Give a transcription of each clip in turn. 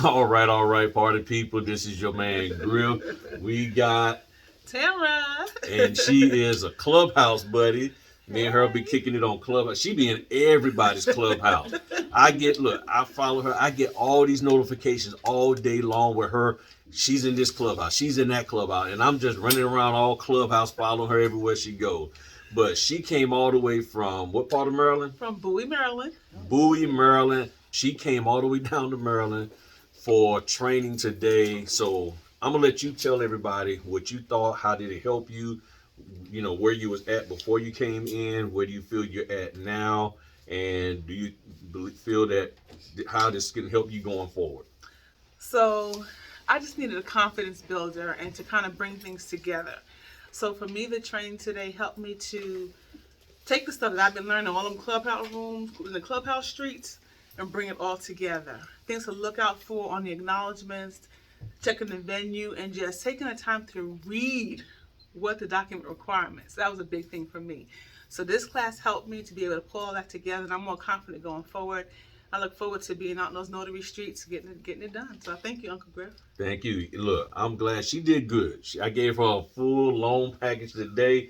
All right, party people. This is your man Griff. We got, Tara. and she is a clubhouse buddy. Me and her be kicking it on clubhouse. She be in everybody's clubhouse. I follow her. I get all these notifications all day long with her. She's in this clubhouse. She's in that clubhouse, and I'm just running around all clubhouse, following her everywhere she goes. But she came all the way from what part of Maryland? From Bowie, Maryland. Bowie, Maryland. She came all the way down to Maryland for training today. So I'm gonna let you tell everybody what you thought. How did it help you? You know, where you was at before you came in. Where do you feel you're at now? And do you feel that how this can help you going forward? So I just needed a confidence builder and to kind of bring things together. So for me, the training today helped me to take the stuff that I've been learning in all them clubhouse rooms, in the clubhouse streets, and bring it all together. Things to look out for on the acknowledgments, checking the venue, and just taking the time to read what the document requirements. That was a big thing for me. So this class helped me to be able to pull all that together, and I'm more confident going forward. I look forward to being out in those notary streets, getting it done. So thank you, Uncle Griff. Thank you. Look, I'm glad she did good. I gave her a full loan package today.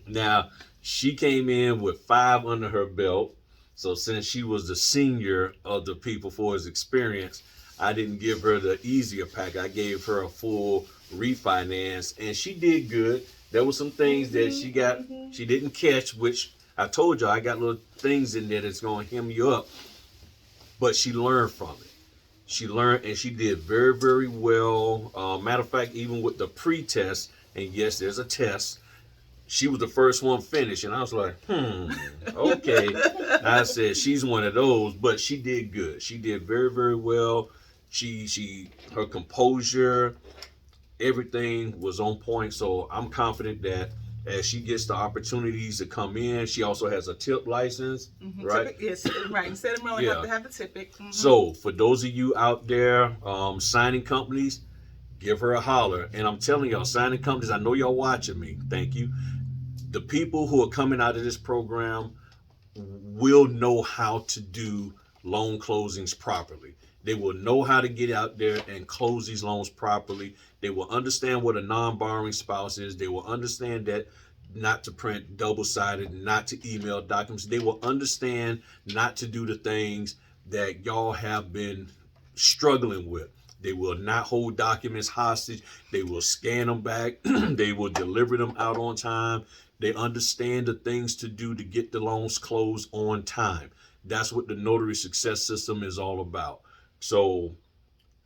Now, she came in with 5 under her belt. So since she was the senior of the people for his experience, I didn't give her the easier pack. I gave her a full refinance, and she did good. There were some things that she didn't catch, which I told you I got little things in there that's going to hem you up. But she learned from it. She learned, and she did very, very well. Matter of fact, even with the pre-test, and yes, there's a test, she was the first one finished, and I was like, okay. I said, she's one of those, but she did good. She did very, very well. Her composure, everything was on point, so I'm confident that as she gets the opportunities to come in, she also has a tip license, right? Yes, right. Instead of Maryland, you have to have the TIPIC. So for those of you out there, signing companies, give her a holler. And I'm telling y'all, signing companies, I know y'all watching me. Thank you. The people who are coming out of this program will know how to do loan closings properly. They will know how to get out there and close these loans properly. They will understand what a non-borrowing spouse is. They will understand that not to print double-sided, not to email documents. They will understand not to do the things that y'all have been struggling with. They will not hold documents hostage. They will scan them back. They will deliver them out on time. They understand the things to do to get the loans closed on time. That's what the Notary Success System is all about. So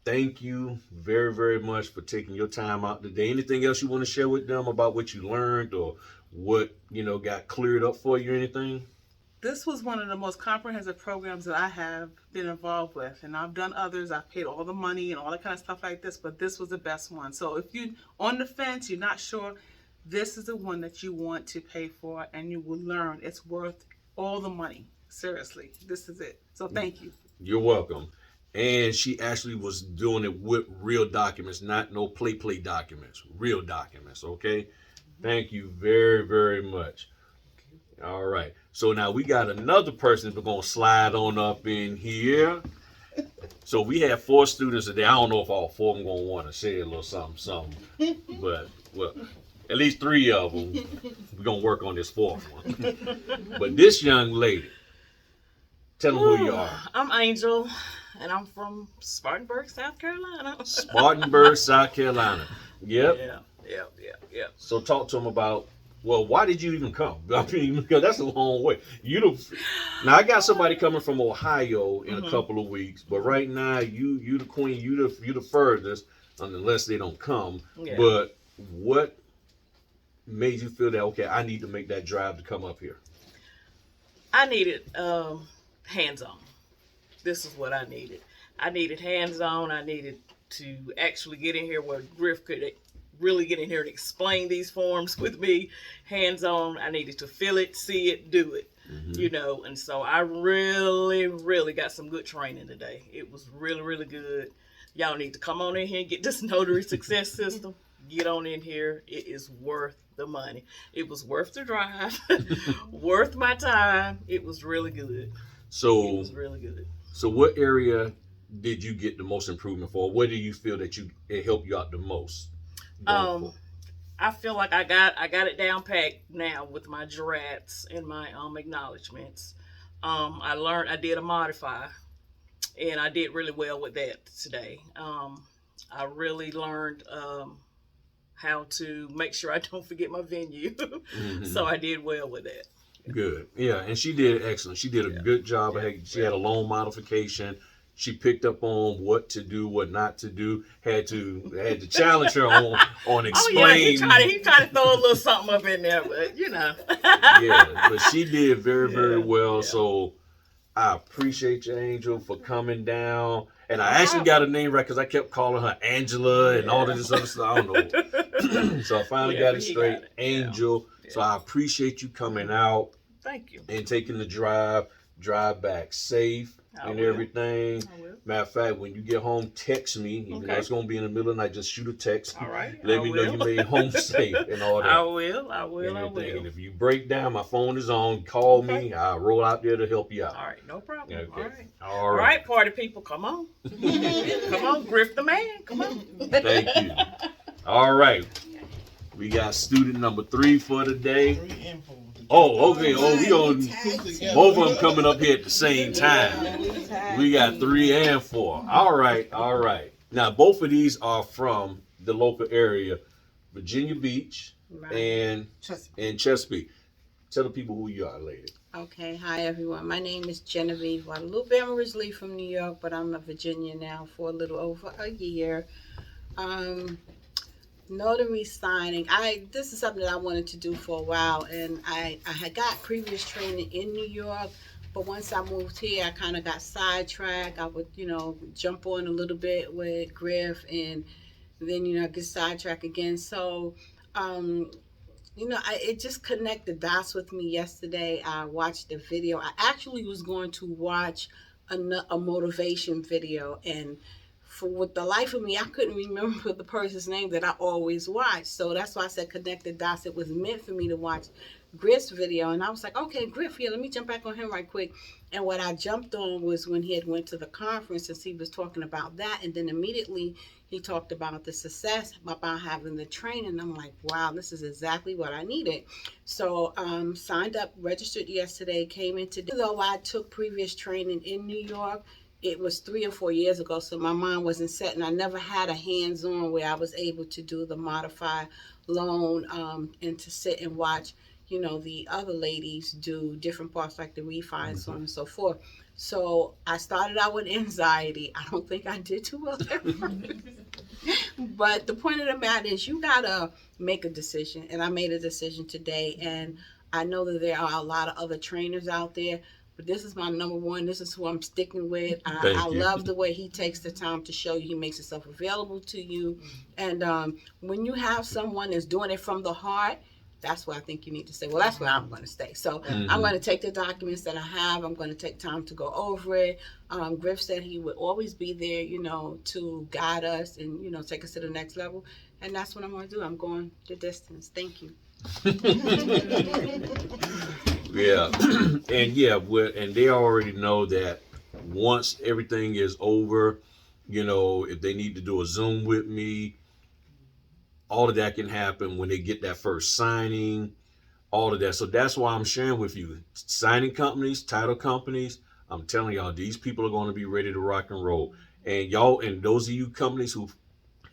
thank you very, very much for taking your time out today. Anything else you want to share with them about what you learned or what, got cleared up for you or anything? This was one of the most comprehensive programs that I have been involved with, and I've done others. I've paid all the money and all that kind of stuff like this, but this was the best one. So if you're on the fence, you're not sure, this is the one that you want to pay for, and you will learn it's worth all the money. Seriously, this is it. So thank you. You're welcome. And she actually was doing it with real documents, not no play documents, real documents, okay? Thank you very, very much. All right. So now we got another person that's going to slide on up in here. So we have 4 students today. I don't know if all 4 of them going to want to say a little something. But, well, at least 3 of them. We're going to work on this 4th one. But this young lady, tell them who you are. I'm Angel, and I'm from Spartanburg, South Carolina. Spartanburg, South Carolina. Yep. Yeah. So talk to them about, well, why did you even come? I mean, because that's a long way. Now I got somebody coming from Ohio in a couple of weeks, but right now you the queen, you the furthest, unless they don't come. Yeah. But what made you feel that, okay, I need to make that drive to come up here? I needed hands-on. This is what I needed. I needed hands-on. I needed to actually get in here where Griff could really get in here and explain these forms with me. Hands-on. I needed to feel it, see it, do it. And so I really, really got some good training today. It was really, really good. Y'all need to come on in here and get this Notary Success System. Get on in here. It is worth the money. It was worth the drive, worth my time. It was really good. So it was really good. So what area did you get the most improvement for? Where do you feel that it helped you out the most? I feel like I got it down packed now with my jurats and my acknowledgments. I did a modify, and I did really well with that today. I really learned how to make sure I don't forget my venue, so I did well with that. Good. Yeah, and she did excellent. She did a good job. She had a loan modification. She picked up on what to do, what not to do. Had to challenge her on explain. Oh yeah, he tried to throw a little something up in there, but Yeah, but she did very, very well. Yeah. So I appreciate you, Angel, for coming down. And I actually got a name right because I kept calling her Angela and all of this other stuff. I don't know. So I finally got it straight. Angel. Yeah. So I appreciate you coming out. Thank you. And taking the drive back safe and everything. Matter of fact, when you get home, text me. Even though it's going to be in the middle of the night, just shoot a text. All right. Let me know you made home safe and all that. I will. And if you break down, my phone is on. Call me. I'll roll out there to help you out. All right. No problem. Okay. All right, party people. Come on. Come on, Griff the man. Come on. Thank you. All right. We got student number 3 for today. 3 and 4. Oh, okay. Oh, we on both of them coming up here at the same time. We got 3 and 4. All right. Now, both of these are from the local area, Virginia Beach and Chesapeake. Tell the people who you are, lady. Okay, hi everyone. My name is Genevieve Guadalupe. I'm originally from New York, but I'm a Virginia now for a little over a year. Notary signing. This is something that I wanted to do for a while, and I had got previous training in New York, but once I moved here, I kind of got sidetracked. I would, jump on a little bit with Griff, and then, get sidetracked again. So, it just connected dots with me yesterday. I watched the video. I actually was going to watch a motivation video, and with the life of me, I couldn't remember the person's name that I always watch. So that's why I said connected dots. It was meant for me to watch Griff's video. And I was like, okay, Griff, let me jump back on him right quick. And what I jumped on was when he had went to the conference, and he was talking about that. And then immediately he talked about the success about having the training. I'm like, wow, this is exactly what I needed. So signed up, registered yesterday, came in today. Though I took previous training in New York, it was 3 or 4 years ago, so my mind wasn't set, and I never had a hands-on where I was able to do the modify loan and to sit and watch, the other ladies do different parts like the refi and so on and so forth. So I started out with anxiety. I don't think I did too well at first. But the point of the matter is you got to make a decision, and I made a decision today, and I know that there are a lot of other trainers out there, but this is my number one. This is who I'm sticking with. I love the way he takes the time to show you. He makes himself available to you. And when you have someone that's doing it from the heart, that's where I think you need to stay. Well, that's where I'm going to stay. So I'm going to take the documents that I have. I'm going to take time to go over it. Griff said he would always be there, to guide us and, take us to the next level. And that's what I'm going to do. I'm going the distance. Thank you. Yeah, and they already know that once everything is over, if they need to do a Zoom with me, all of that can happen when they get that first signing, all of that. So that's why I'm sharing with you. Signing companies, title companies, I'm telling y'all, these people are going to be ready to rock and roll. And y'all, and those of you companies who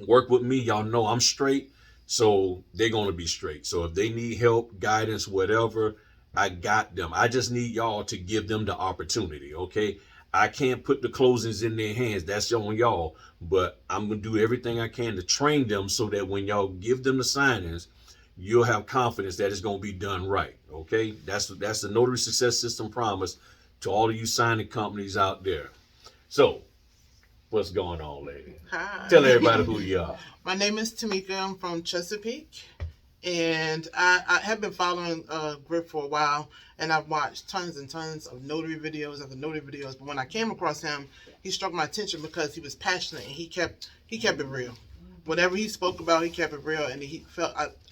work with me, y'all know I'm straight, so they're going to be straight. So if they need help, guidance, whatever, I got them. I just need y'all to give them the opportunity, okay? I can't put the closings in their hands. That's on y'all. But I'm going to do everything I can to train them so that when y'all give them the signings, you'll have confidence that it's going to be done right, okay? That's the Notary Success System promise to all of you signing companies out there. So, what's going on, lady? Hi. Tell everybody who you are. My name is Tamika. I'm from Chesapeake. And I have been following Griff for a while, and I've watched tons and tons of notary videos after notary videos. But when I came across him, he struck my attention because he was passionate and he kept it real. Whatever he spoke about, he kept it real, and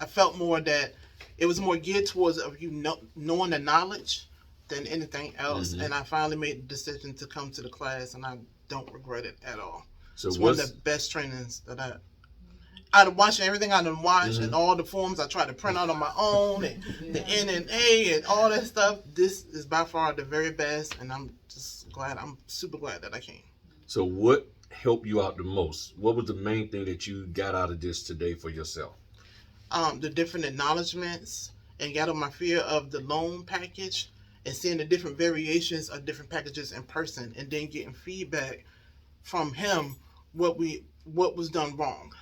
I felt more that it was more geared towards knowing the knowledge than anything else. Mm-hmm. And I finally made the decision to come to the class, and don't regret it at all. So It's one of the best trainings that out of watching everything I done watched and all the forms I tried to print out on my own and the NNA and all that stuff. This is by far the very best, and I'm just glad. I'm super glad that I came. So what helped you out the most? What was the main thing that you got out of this today for yourself? The different acknowledgments and got over my fear of the loan package and seeing the different variations of different packages in person, and then getting feedback from him what was done wrong.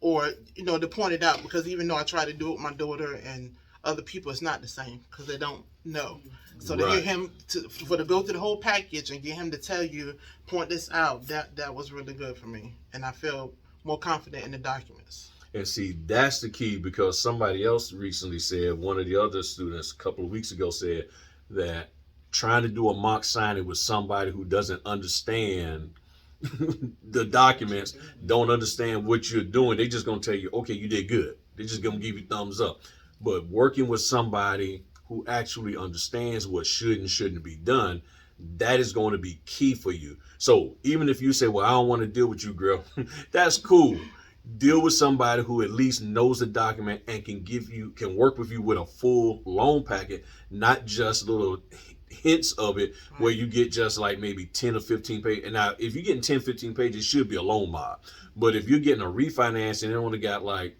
Or, to point it out, because even though I try to do it with my daughter and other people, it's not the same because they don't know. So to hear him, to go through the whole package and get him to tell you, point this out, that was really good for me. And I feel more confident in the documents. And see, that's the key, because somebody else recently said, one of the other students a couple of weeks ago said that trying to do a mock signing with somebody who doesn't understand the documents, don't understand what you're doing, they just gonna tell you, okay, you did good. They're just gonna give you thumbs up. But working with somebody who actually understands what should and shouldn't be done, that is going to be key for you. So even if you say, well, I don't want to deal with you, girl, that's cool. Deal with somebody who at least knows the document and can work with you with a full loan packet, not just little hints of it where you get just like maybe 10 or 15 pages. And now if you're getting 10, 15 pages, it should be a loan mod. But if you're getting a refinance and it only got like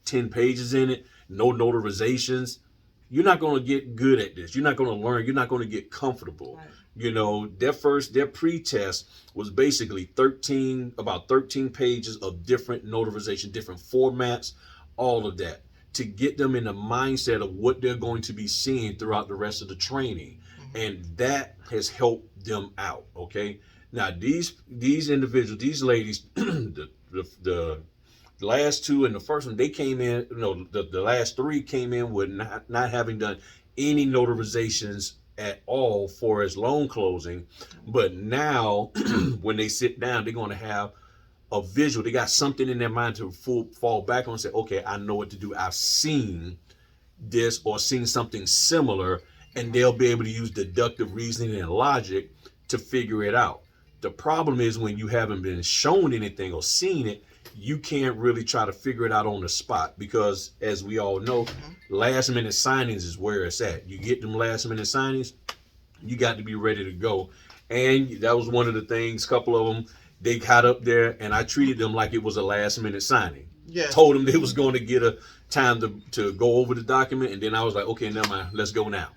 10 pages in it, no notarizations, you're not going to get good at this. You're not going to learn. You're not going to get comfortable. Right. Their pre-test was basically about 13 pages of different notarization, different formats, all of that, to get them in the mindset of what they're going to be seeing throughout the rest of the training. And that has helped them out. Okay. Now these individuals, these ladies, the last two and the first one, they came in, the last three came in with not having done any notarizations at all for his loan closing. But now when they sit down, they're going to have a visual. They got something in their mind to fall back on and say, okay, I know what to do. I've seen this or seen something similar, and they'll be able to use deductive reasoning and logic to figure it out. The problem is when you haven't been shown anything or seen it, you can't really try to figure it out on the spot, because as we all know, last minute signings is where it's at. You get them last minute signings, you got to be ready to go. And that was one of the things, a couple of them, they got up there and I treated them like it was a last minute signing. Yeah. Told them they was going to get a time to go over the document, and then I was like, okay, never mind, let's go now.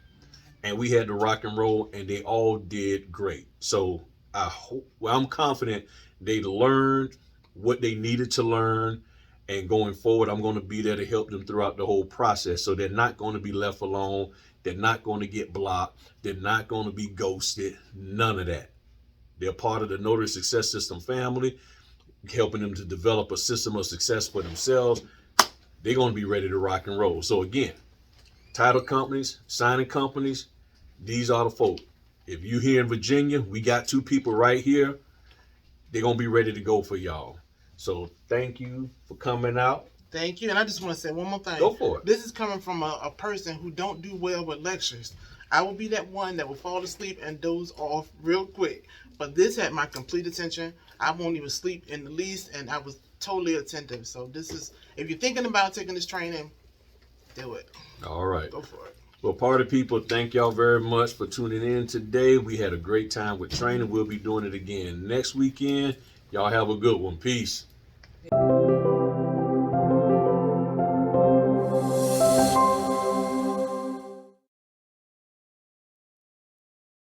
And we had to rock and roll, and they all did great. So I'm confident they learned what they needed to learn, and going forward, I'm going to be there to help them throughout the whole process. So they're not going to be left alone. They're not going to get blocked. They're not going to be ghosted. None of that. They're part of the Notary Success System family, helping them to develop a system of success for themselves. They're going to be ready to rock and roll. So again, title companies, signing companies, these are the folk. If you're here in Virginia, we got two people right here. They're going to be ready to go for y'all. So thank you for coming out. Thank you. And I just want to say one more thing. Go for it. This is coming from a person who don't do well with lectures. I will be that one that will fall asleep and doze off real quick. But this had my complete attention. I won't even sleep in the least, and I was totally attentive. So this is, if you're thinking about taking this training, do it. All right. Go for it. Well, party people, thank y'all very much for tuning in today. We had a great time with training. We'll be doing it again next weekend. Y'all have a good one. Peace.